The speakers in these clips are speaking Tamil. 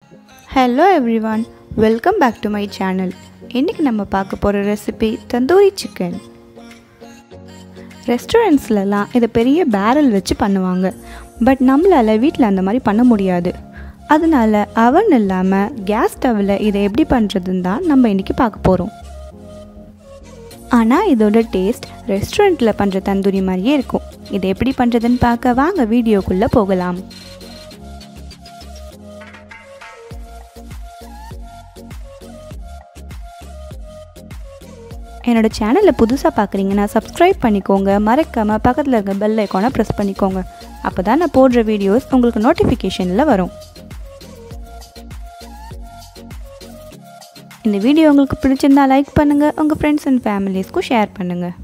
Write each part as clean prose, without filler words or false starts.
Hello everyone, welcome back to my channel. இன்னைக்கு நம்ம பார்க்க போற ரெசிபி தந்தூரி சிக்கன். ரெஸ்டாரண்ட்ஸ்லலாம் இத பெரிய பேரல் வச்சு பண்ணுவாங்க. பட் நம்மளால வீட்ல அந்த மாதிரி பண்ண முடியாது. அதனால அவன் இல்லாம கேஸ் ஸ்டவ்ல இத எப்படி பண்றதுன்னு தான் நம்ம இன்னைக்கு பார்க்க போறோம். ஆனா இதோட டேஸ்ட் ரெஸ்டாரண்ட்ல பண்ற தந்தூரி மாதிரியே இருக்கும். இத எப்படி பண்றதுன்னு பார்க்க வாங்க வீடியோக்குள்ள போகலாம். என்னோட சேனலை புதுசாக பார்க்குறீங்கன்னா சப்ஸ்கிரைப் பண்ணிக்கோங்க, மறக்காமல் பக்கத்தில் இருக்க பெல் ஐக்கானை ப்ரெஸ் பண்ணிக்கோங்க. அப்போ தான் நான் போடுற வீடியோஸ் உங்களுக்கு நோட்டிஃபிகேஷனில் வரும். இந்த வீடியோ உங்களுக்கு பிடிச்சிருந்தா லைக் பண்ணுங்கள், உங்கள் ஃப்ரெண்ட்ஸ் அண்ட் ஃபேமிலிஸ்க்கும் ஷேர் பண்ணுங்கள்.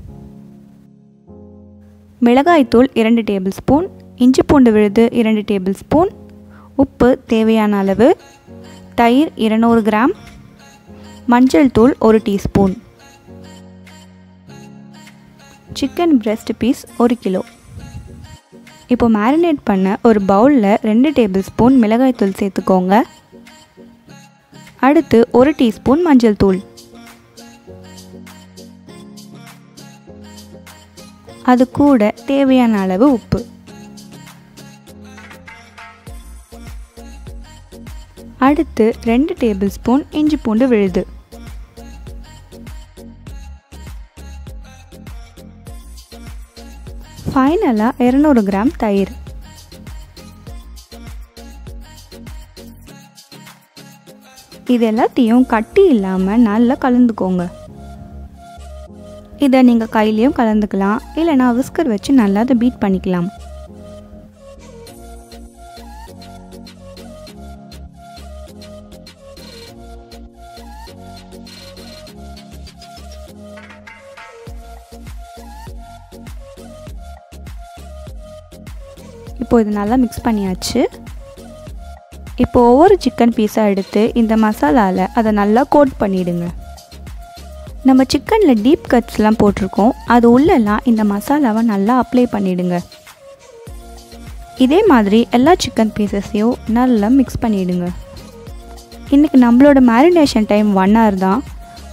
மிளகாய்த்தூள் 2 டேபிள் ஸ்பூன், இஞ்சி பூண்டு விழுது 2 டேபிள் ஸ்பூன், உப்பு தேவையான அளவு, தயிர் 200 கிராம், மஞ்சள் தூள் 1 teaspoon, chicken breast piece 1 kilo. இப்போ மேரினேட் பண்ண ஒரு பவுலில் 2 டேபிள் ஸ்பூன் மிளகாய்த்தூள் சேர்த்துக்கோங்க. அடுத்து 1 டீஸ்பூன் மஞ்சள் தூள், அது கூட தேவையான அளவு உப்பு. அடுத்து 2 டேபிள் ஸ்பூன் இஞ்சி பூண்டு விழுது. ஃபைனலாக 200 கிராம் தயிர். இது எல்லாத்தையும் கட்டி இல்லாமல் நல்லா கலந்துக்கோங்க. இதை நீங்கள் கையிலையும் கலந்துக்கலாம், இல்லைனா விஸ்கர் வச்சு நல்லா அதை பீட் பண்ணிக்கலாம். இப்போ இது நல்லா மிக்ஸ் பண்ணியாச்சு. இப்போ ஒவ்வொரு சிக்கன் பீஸாக எடுத்து இந்த மசாலாவில் அதை நல்லா கோட் பண்ணிவிடுங்க. நம்ம சிக்கனில் டீப் கட்ஸ்லாம் போட்டிருக்கோம், அது உள்ளெல்லாம் இந்த மசாலாவை நல்லா அப்ளை பண்ணிவிடுங்க. இதே மாதிரி எல்லா சிக்கன் பீசஸையும் நல்லா மிக்ஸ் பண்ணிவிடுங்க. இன்றைக்கி நம்மளோட மேரினேஷன் டைம் 1 hour தான்.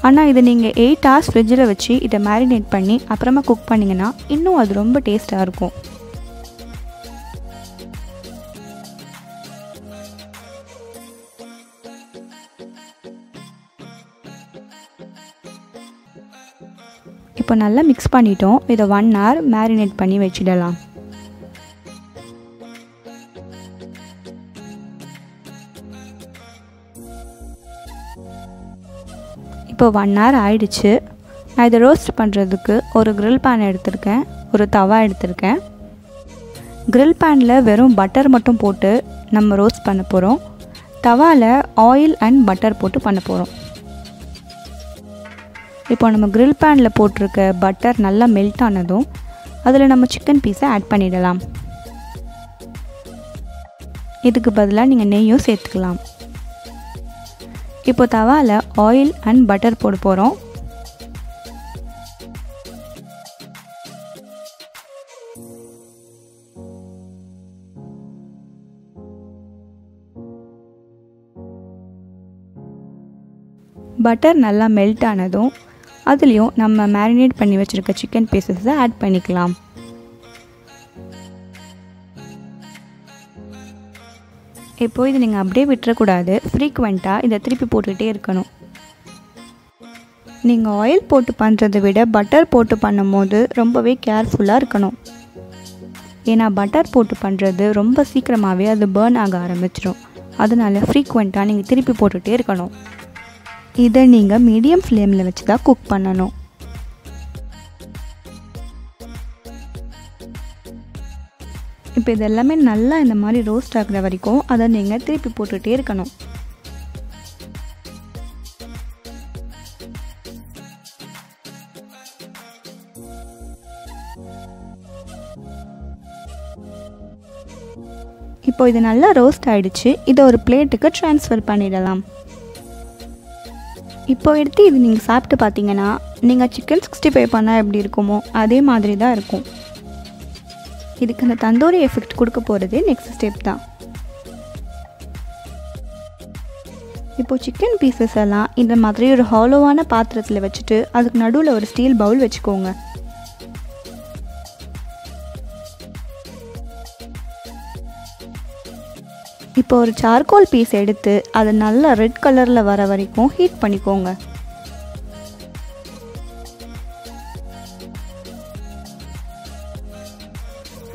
ஆனால் இதை நீங்கள் 8 hours ஃப்ரிட்ஜில் வச்சு இதை மேரினேட் பண்ணி அப்புறமா குக் பண்ணிங்கன்னா இன்னும் அது ரொம்ப டேஸ்ட்டாக இருக்கும். இப்போ நல்லா மிக்ஸ் பண்ணிட்டோம். இதை 1 hour மேரினேட் பண்ணி வச்சிடலாம். இப்போ 1 hour ஆயிடுச்சு. நான் இதை ரோஸ்ட் பண்ணுறதுக்கு ஒரு கிரில் பேன் எடுத்திருக்கேன், ஒரு தவா எடுத்திருக்கேன். கிரில் பேனில் வெறும் பட்டர் மட்டும் போட்டு நம்ம ரோஸ்ட் பண்ண போகிறோம். தவாவில் ஆயில் அண்ட் பட்டர் போட்டு பண்ண போகிறோம். இப்போ நம்ம கிரில் பேனில் போட்டிருக்க பட்டர் நல்லா மெல்ட் ஆனதும் அதில் நம்ம சிக்கன் பீஸை ஆட் பண்ணிடலாம். இதுக்கு பதிலாக நீங்கள் நெய்யும் சேர்த்துக்கலாம். இப்போ தவாவில் ஆயில் அண்ட் பட்டர் போட போகிறோம். பட்டர் நல்லா மெல்ட் ஆனதும் அதுலேயும் நம்ம மேரினேட் பண்ணி வச்சுருக்க சிக்கன் பீசஸை ஆட் பண்ணிக்கலாம். இப்போ இது நீங்கள் அப்படியே விட்டுறக்கூடாது, ஃப்ரீக்வெண்ட்டாக இதை திருப்பி போட்டுகிட்டே இருக்கணும். நீங்கள் ஆயில் போட்டு பண்ணுறதை விட பட்டர் போட்டு பண்ணும்போது ரொம்பவே கேர்ஃபுல்லாக இருக்கணும். ஏன்னா பட்டர் போட்டு பண்ணுறது ரொம்ப சீக்கிரமாகவே அது பர்ன் ஆக ஆரம்பிச்சிடும். அதனால ஃப்ரீக்வெண்ட்டாக நீங்கள் திருப்பி போட்டுகிட்டே இருக்கணும். இதை நீங்கள் மீடியம் ஃப்ளேமில் வச்சு தான் குக் பண்ணணும். இப்போ இது எல்லாமே நல்லா இந்த மாதிரி ரோஸ்ட் ஆகிற வரைக்கும் அதை நீங்கள் திருப்பி போட்டுகிட்டே இருக்கணும். இப்போ இது நல்லா ரோஸ்ட் ஆகிடுச்சு. இதை ஒரு பிளேட்டுக்கு ட்ரான்ஸ்ஃபர் பண்ணிடலாம். இப்போ எடுத்து இது நீங்கள் சாப்பிட்டு பார்த்தீங்கன்னா நீங்கள் சிக்கன் 65 பண்ணால் எப்படி இருக்குமோ அதே மாதிரி தான் இருக்கும். இதுக்கு அந்த தந்தூரி எஃபெக்ட் கொடுக்க போகிறதே நெக்ஸ்ட் ஸ்டெப் தான். இப்போ சிக்கன் பீசஸ் எல்லாம் இந்த மாதிரி ஒரு ஹாலோவான பாத்திரத்தில் வச்சுட்டு அதுக்கு நடுவில் ஒரு ஸ்டீல் பவுல் வச்சுக்கோங்க. இப்போ ஒரு சார்கோல் பீஸ் எடுத்து அதை நல்லா ரெட் கலரில் வர வரைக்கும் ஹீட் பண்ணிக்கோங்க.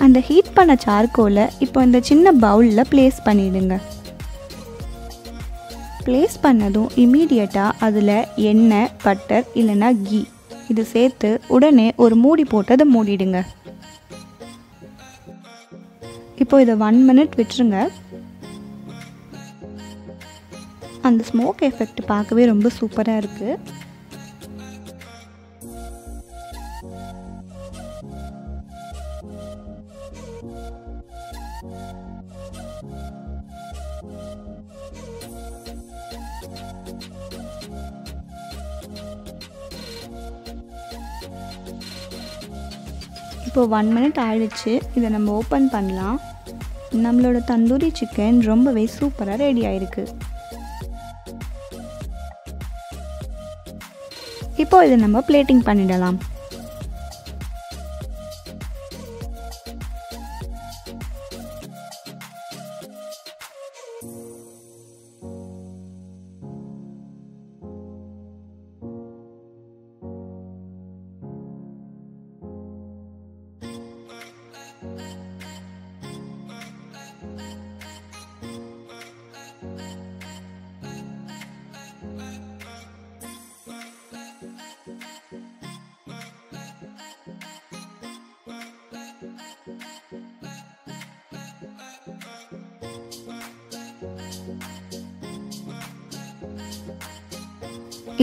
அந்த ஹீட் பண்ண சார்கோலை இப்போ இந்த சின்ன பவுலில் ப்ளேஸ் பண்ணிவிடுங்க. ப்ளேஸ் பண்ணதும் இமீடியட்டாக அதில் எண்ணெய், பட்டர் இல்லைன்னா கீ இது சேர்த்து உடனே ஒரு மூடி போட்டு அதை மூடிடுங்க. இப்போ இதை 1 மினிட் விட்டுருங்க. அந்த ஸ்மோக் எஃபெக்ட் பார்க்கவே ரொம்ப சூப்பராக இருக்குது. இப்போ 1 மினிட் ஆயிடுச்சு. இதை நம்ம ஓப்பன் பண்ணலாம். நம்மளோட தந்தூரி சிக்கன் ரொம்பவே சூப்பராக ரெடி ஆயிருக்கு. இப்போ இதை நம்ம பிளேட்டிங் பண்ணிடலாம்.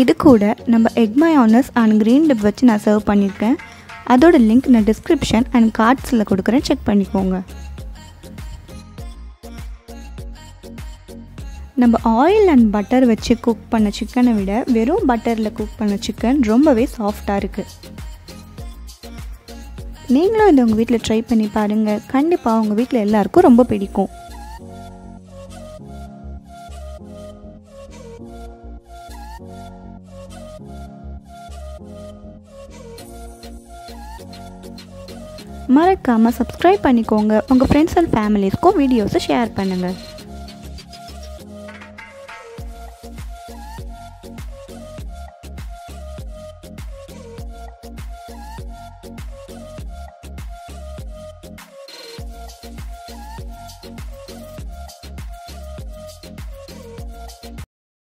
இது கூட நம்ம egg mayonnaise and green dip வச்சு நான் சர்வ் பண்ணியிருக்கேன். அதோட லிங்க் நான் டிஸ்கிரிப்ஷன் அண்ட் கார்ட்ஸில் கொடுக்குறேன், செக் பண்ணிக்கோங்க. நம்ம ஆயில் அண்ட் பட்டர் வச்சு குக் பண்ண சிக்கனை விட வெறும் பட்டரில் குக் பண்ண சிக்கன் ரொம்பவே சாஃப்டாக இருக்குது. நீங்களும் இதை உங்கள் வீட்டில் ட்ரை பண்ணி பாருங்கள். கண்டிப்பாக உங்கள் வீட்டில் எல்லாருக்கும் ரொம்ப பிடிக்கும். மறக்காமல் சப்ஸ்கிரைப் பண்ணிக்கோங்க. உங்கள் ஃப்ரெண்ட்ஸ் அண்ட் ஃபேமிலிஸ்க்கும் வீடியோஸை ஷேர் பண்ணுங்கள்.